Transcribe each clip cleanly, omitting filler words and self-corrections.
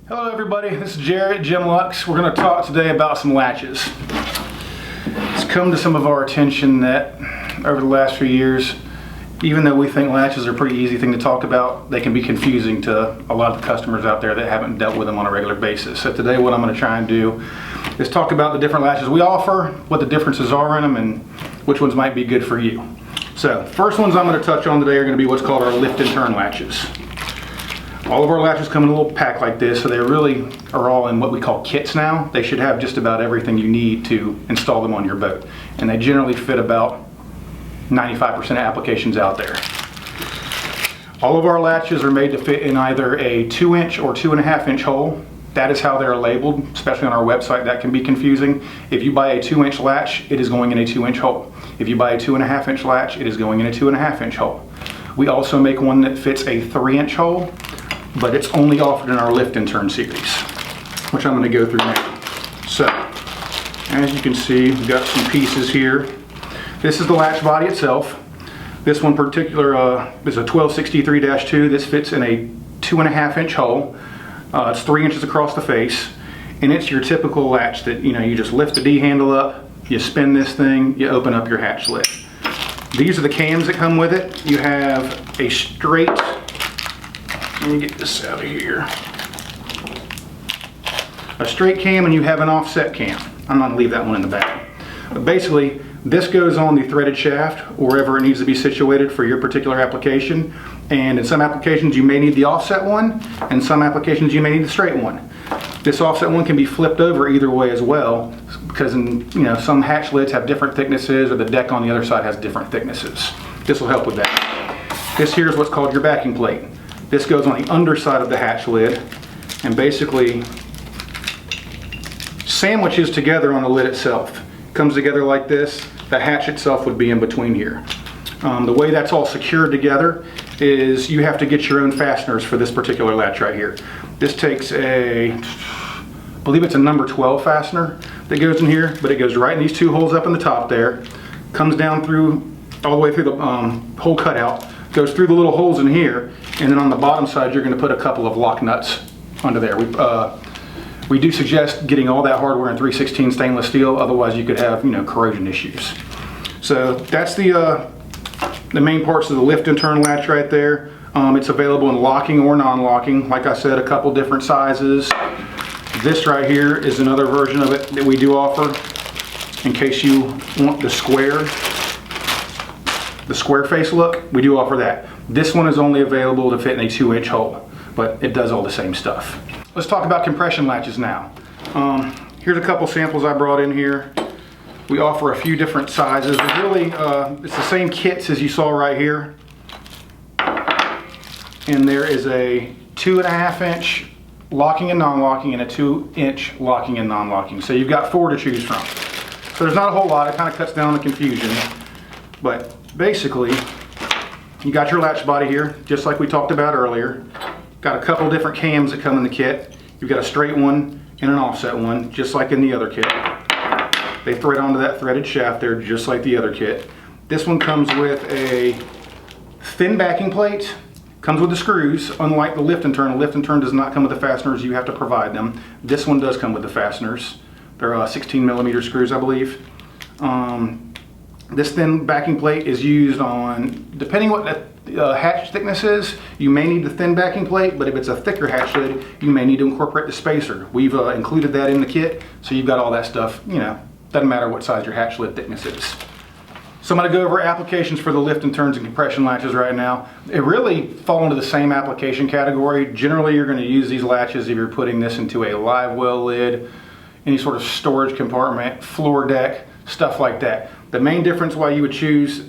Hello everybody, this is Jared, Gemlux. We're going to talk today about some latches. It's come to some of our attention that over the last few years, even though we think latches are a pretty easy thing to talk about, they can be confusing to a lot of the customers out there that haven't dealt with them on a regular basis. So today what I'm going to try and do is talk about the different latches we offer, what the differences are in them, and which ones might be good for you. So first ones I'm going to touch on today are going to be what's called our lift and turn latches. All of our latches come in a little pack like this, so they really are all in what we call kits now. They should have just about everything you need to install them on your boat. And they generally fit about 95% of applications out there. All of our latches are made to fit in either a 2-inch or 2.5-inch hole. That is how they're labeled, especially on our website. That can be confusing. If you buy a 2-inch latch, it is going in a 2-inch hole. If you buy a 2.5-inch latch, it is going in a 2.5-inch hole. We also make one that fits a 3-inch hole, but it's only offered in our lift and turn series, which I'm going to go through now. So, as you can see, we've got some pieces here. This is the latch body itself. This one particular is a 1263-2. This fits in a 2.5-inch hole. It's 3 inches across the face, and it's your typical latch that, you just lift the D handle up, you spin this thing, you open up your hatch lid. These are the cams that come with it. You have a straight, let me get this out of here, a straight cam, and you have an offset cam. I'm not going to leave that one in the back. But basically, this goes on the threaded shaft wherever it needs to be situated for your particular application. And in some applications you may need the offset one, and some applications you may need the straight one. This offset one can be flipped over either way as well, because some hatch lids have different thicknesses, or the deck on the other side has different thicknesses. This will help with that. This here is what's called your backing plate. This goes on the underside of the hatch lid and basically sandwiches together on the lid itself. Comes together like this. The hatch itself would be in between here. The way that's all secured together is you have to get your own fasteners for this particular latch right here. This takes I believe it's a number 12 fastener that goes in here, but it goes right in these two holes up in the top there, comes down through all the way through the hole cutout, goes through the little holes in here, and then on the bottom side you're going to put a couple of lock nuts under there. We do suggest getting all that hardware in 316 stainless steel, otherwise you could have corrosion issues. So that's the main parts of the lift and turn latch right there. It's available in locking or non-locking. Like I said, a couple different sizes. This right here is another version of it that we do offer in case you want the square face look. We do offer that. This one is only available to fit in a 2-inch hole, but it does all the same stuff. Let's talk about compression latches now. Here's a couple samples I brought in here. We offer a few different sizes. It's the same kits as you saw right here. And there is a 2.5-inch locking and non-locking and a 2-inch locking and non-locking. So you've got 4 to choose from. So there's not a whole lot. It kind of cuts down the confusion. But basically, you got your latch body here, just like we talked about earlier. Got a couple different cams that come in the kit. You've got a straight one and an offset one, just like in the other kit. They thread onto that threaded shaft there, just like the other kit. This one comes with a thin backing plate, comes with the screws. Unlike the lift and turn does not come with the fasteners. You have to provide them. This one does come with the fasteners. They're 16mm screws, I believe. This thin backing plate is used on, depending what the hatch thickness is, you may need the thin backing plate, but if it's a thicker hatch lid, you may need to incorporate the spacer. We've included that in the kit, so you've got all that stuff, doesn't matter what size your hatch lid thickness is. So I'm going to go over applications for the lift and turns and compression latches right now. It really fall into the same application category. Generally, you're going to use these latches if you're putting this into a live well lid, any sort of storage compartment, floor deck, stuff like that. The main difference why you would choose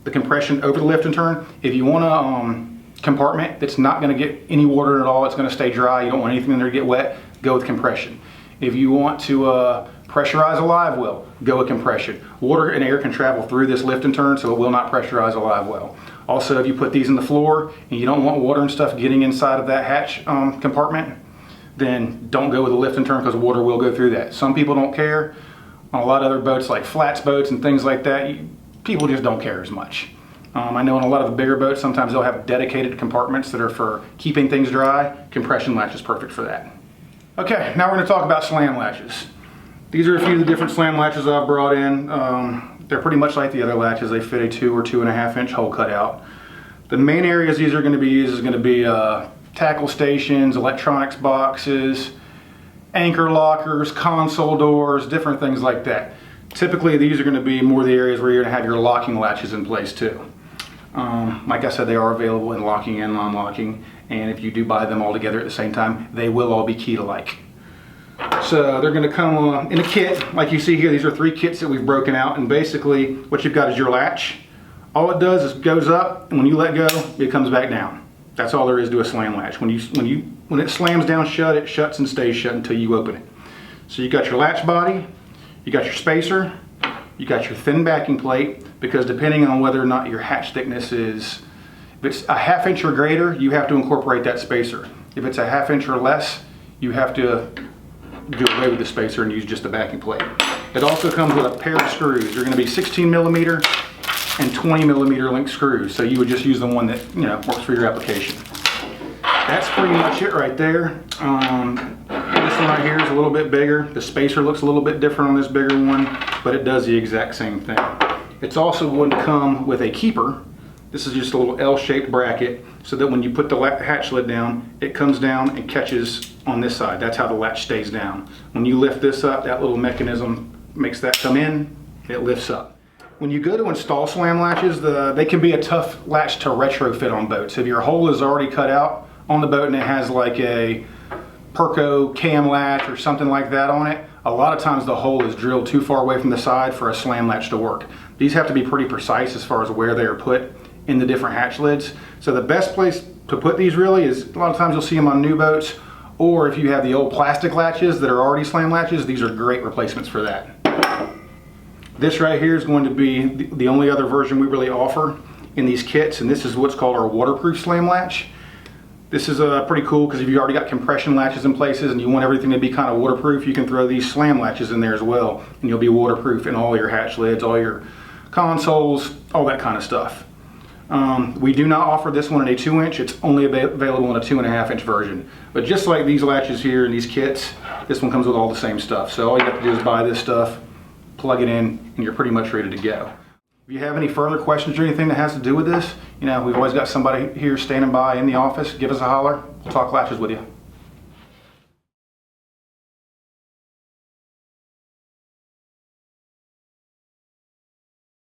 the compression over the lift and turn, if you want a compartment that's not going to get any water at all, it's going to stay dry, you don't want anything in there to get wet, go with compression. If you want to pressurize a live well, go with compression. Water and air can travel through this lift and turn, so it will not pressurize a live well. Also, if you put these in the floor and you don't want water and stuff getting inside of that hatch compartment, then don't go with a lift and turn, because water will go through that. Some people don't care. On a lot of other boats like flats boats and things like that, people just don't care as much. I know on a lot of the bigger boats, sometimes they'll have dedicated compartments that are for keeping things dry. Compression latch is perfect for that. Okay, now we're going to talk about slam latches. These are a few of the different slam latches I've brought in. They're pretty much like the other latches. They fit a 2 or 2.5 inch hole cutout. The main areas these are going to be used is going to be tackle stations, electronics boxes, anchor lockers, console doors, different things like that. Typically these are going to be more the areas where you're going to have your locking latches in place too. Like I said, they are available in locking and non-locking, and if you do buy them all together at the same time, they will all be key-alike. So they're going to come in a kit. Like you see here, these are 3 kits that we've broken out, and basically what you've got is your latch. All it does is goes up, and when you let go, it comes back down. That's all there is to a slam latch. When it slams down shut, it shuts and stays shut until you open it. So you got your latch body, you got your spacer, you got your thin backing plate, because depending on whether or not your hatch thickness is, if it's a 1/2 inch or greater, you have to incorporate that spacer. If it's a 1/2 inch or less, you have to do away with the spacer and use just the backing plate. It also comes with a pair of screws. They're going to be 16mm and 20mm length screws, so you would just use the one that works for your application. That's pretty much it right there. This one right here is a little bit bigger. The spacer looks a little bit different on this bigger one, but it does the exact same thing. It's also going to come with a keeper. This is just a little L-shaped bracket, so that when you put the hatch lid down, it comes down and catches on this side. That's how the latch stays down. When you lift this up, that little mechanism makes that come in, it lifts up. When you go to install slam latches, they can be a tough latch to retrofit on boats. If your hole is already cut out on the boat and it has like a Perco cam latch or something like that on it, a lot of times the hole is drilled too far away from the side for a slam latch to work. These have to be pretty precise as far as where they are put in the different hatch lids. So the best place to put these really is, a lot of times you'll see them on new boats, or if you have the old plastic latches that are already slam latches, these are great replacements for that. This right here is going to be the only other version we really offer in these kits, and this is what's called our waterproof slam latch. This is pretty cool because if you already got compression latches in places and you want everything to be kind of waterproof, you can throw these slam latches in there as well, and you'll be waterproof in all your hatch lids, all your consoles, all that kind of stuff. We do not offer this one in a 2 inch, it's only available in a 2.5 inch version. But just like these latches here in these kits, this one comes with all the same stuff. So all you have to do is buy this stuff, plug it in, and you're pretty much ready to go. If you have any further questions or anything that has to do with this, we've always got somebody here standing by in the office. Give us a holler. We'll talk latches with you.